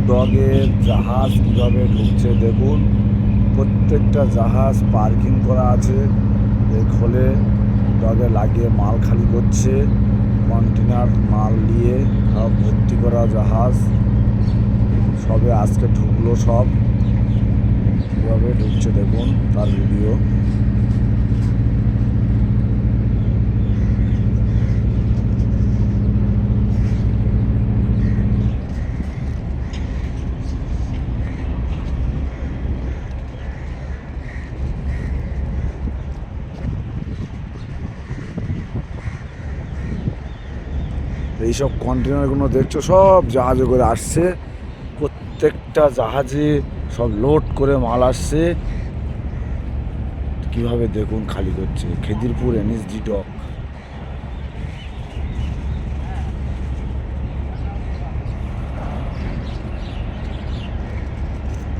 ডগের জাহাজ কীভাবে ঢুকছে দেখুন। প্রত্যেকটা জাহাজ পার্কিং করা আছে। এই খোলে ডগে লাগিয়ে মাল খালি করছে, কন্টেনার মাল নিয়ে সব ভর্তি করা জাহাজ সবে আজকে ঢুকলো। সব কীভাবে ঢুকছে দেখুন তার ভিডিও। এইসব কন্টেনারগুলো দেখছো সব জাহাজে করে আসছে, প্রত্যেকটা জাহাজে সব লোড করে মাল আসছে। কিভাবে দেখুন খালি করছে। Khidirpur NSD doc.